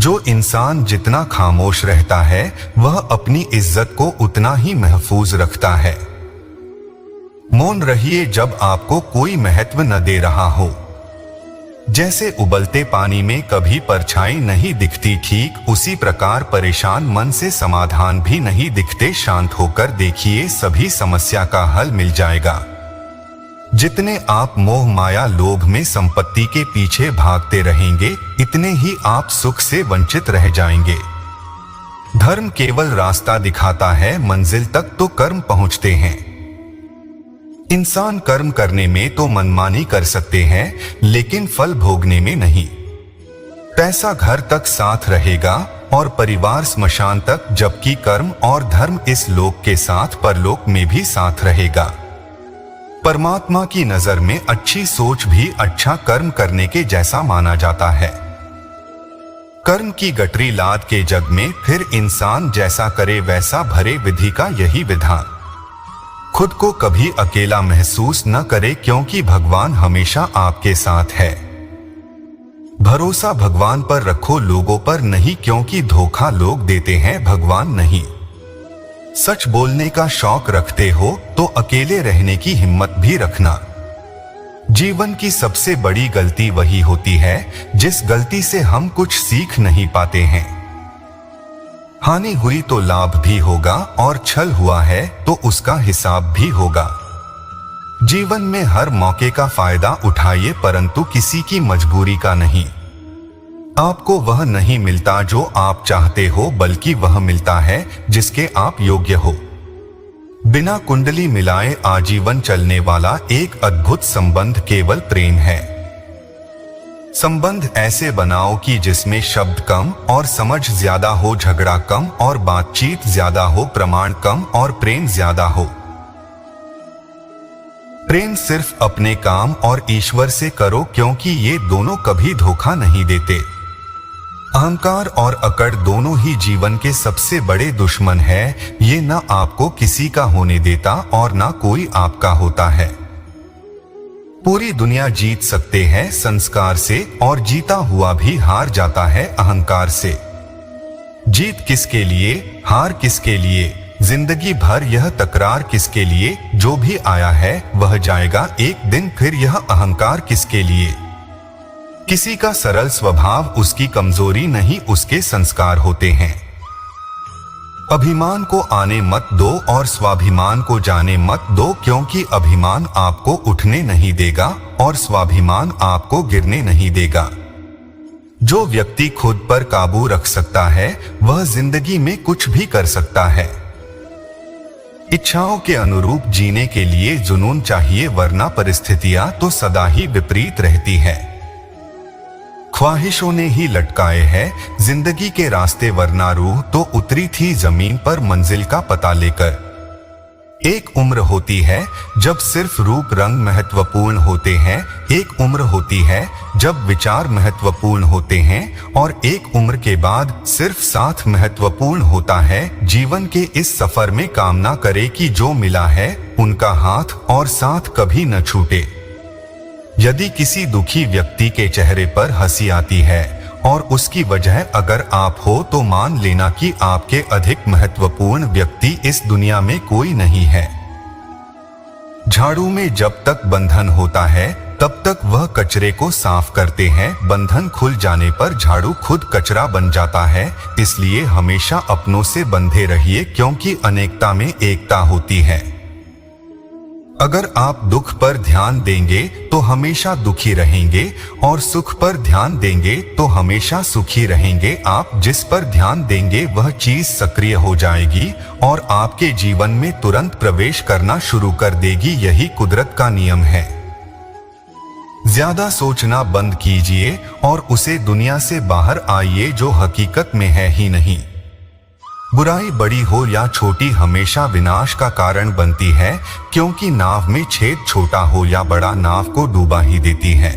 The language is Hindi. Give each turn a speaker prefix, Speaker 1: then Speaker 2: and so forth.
Speaker 1: जो इंसान जितना खामोश रहता है वह अपनी इज्जत को उतना ही महफूज रखता है। मौन रहिए जब आपको कोई महत्व न दे रहा हो। जैसे उबलते पानी में कभी परछाई नहीं दिखती, ठीक उसी प्रकार परेशान मन से समाधान भी नहीं दिखते। शांत होकर देखिए, सभी समस्या का हल मिल जाएगा। जितने आप मोह माया लोभ में संपत्ति के पीछे भागते रहेंगे, इतने ही आप सुख से वंचित रह जाएंगे। धर्म केवल रास्ता दिखाता है, मंजिल तक तो कर्म पहुंचते हैं। इंसान कर्म करने में तो मनमानी कर सकते हैं, लेकिन फल भोगने में नहीं। पैसा घर तक साथ रहेगा और परिवार स्मशान तक, जबकि कर्म और धर्म इस लोक के साथ परलोक में भी साथ रहेगा। परमात्मा की नजर में अच्छी सोच भी अच्छा कर्म करने के जैसा माना जाता है। कर्म की गठरी लाद के जग में फिर इंसान जैसा करे वैसा भरे, विधि का यही विधान। खुद को कभी अकेला महसूस न करे, क्योंकि भगवान हमेशा आपके साथ है। भरोसा भगवान पर रखो, लोगों पर नहीं, क्योंकि धोखा लोग देते हैं, भगवान नहीं। सच बोलने का शौक रखते हो तो अकेले रहने की हिम्मत भी रखना। जीवन की सबसे बड़ी गलती वही होती है जिस गलती से हम कुछ सीख नहीं पाते हैं। हानि हुई तो लाभ भी होगा, और छल हुआ है तो उसका हिसाब भी होगा। जीवन में हर मौके का फायदा उठाइए, परंतु किसी की मजबूरी का नहीं। आपको वह नहीं मिलता जो आप चाहते हो, बल्कि वह मिलता है जिसके आप योग्य हो। बिना कुंडली मिलाए आजीवन चलने वाला एक अद्भुत संबंध केवल प्रेम है। संबंध ऐसे बनाओ कि जिसमें शब्द कम और समझ ज्यादा हो, झगड़ा कम और बातचीत ज्यादा हो, प्रमाण कम और प्रेम ज्यादा हो। प्रेम सिर्फ अपने काम और ईश्वर से करो, क्योंकि ये दोनों कभी धोखा नहीं देते। अहंकार और अकड़ दोनों ही जीवन के सबसे बड़े दुश्मन है। ये ना आपको किसी का होने देता और ना कोई आपका होता है। पूरी दुनिया जीत सकते हैं संस्कार से, और जीता हुआ भी हार जाता है अहंकार से। जीत किसके लिए, हार किसके लिए, जिंदगी भर यह तकरार किसके लिए। जो भी आया है वह जाएगा एक दिन, फिर यह अहंकार किसके लिए। किसी का सरल स्वभाव उसकी कमजोरी नहीं, उसके संस्कार होते हैं। अभिमान को आने मत दो और स्वाभिमान को जाने मत दो, क्योंकि अभिमान आपको उठने नहीं देगा और स्वाभिमान आपको गिरने नहीं देगा। जो व्यक्ति खुद पर काबू रख सकता है वह जिंदगी में कुछ भी कर सकता है। इच्छाओं के अनुरूप जीने के लिए जुनून चाहिए, वरना परिस्थितियां तो सदा ही विपरीत रहती है। ख्वाहिशों ने ही लटकाए हैं जिंदगी के रास्ते, वरना रूह तो उतरी थी जमीन पर मंजिल का पता लेकर। एक उम्र होती है जब सिर्फ रूप रंग महत्वपूर्ण होते हैं, एक उम्र होती है जब विचार महत्वपूर्ण होते हैं, और एक उम्र के बाद सिर्फ साथ महत्वपूर्ण होता है। जीवन के इस सफर में कामना करे कि जो मिला है उनका हाथ और साथ कभी न छूटे। यदि किसी दुखी व्यक्ति के चेहरे पर हंसी आती है और उसकी वजह अगर आप हो, तो मान लेना कि आपके अधिक महत्वपूर्ण व्यक्ति इस दुनिया में कोई नहीं है। झाड़ू में जब तक बंधन होता है तब तक वह कचरे को साफ करते हैं, बंधन खुल जाने पर झाड़ू खुद कचरा बन जाता है। इसलिए हमेशा अपनों से बंधे रहिए, क्योंकि अनेकता में एकता होती है। अगर आप दुख पर ध्यान देंगे तो हमेशा दुखी रहेंगे, और सुख पर ध्यान देंगे तो हमेशा सुखी रहेंगे। आप जिस पर ध्यान देंगे वह चीज सक्रिय हो जाएगी और आपके जीवन में तुरंत प्रवेश करना शुरू कर देगी। यही कुदरत का नियम है। ज्यादा सोचना बंद कीजिए और उसे दुनिया से बाहर आइए जो हकीकत में है ही नहीं। बुराई बड़ी हो या छोटी हमेशा विनाश का कारण बनती है, क्योंकि नाव में छेद छोटा हो या बड़ा नाव को डूबा ही देती है।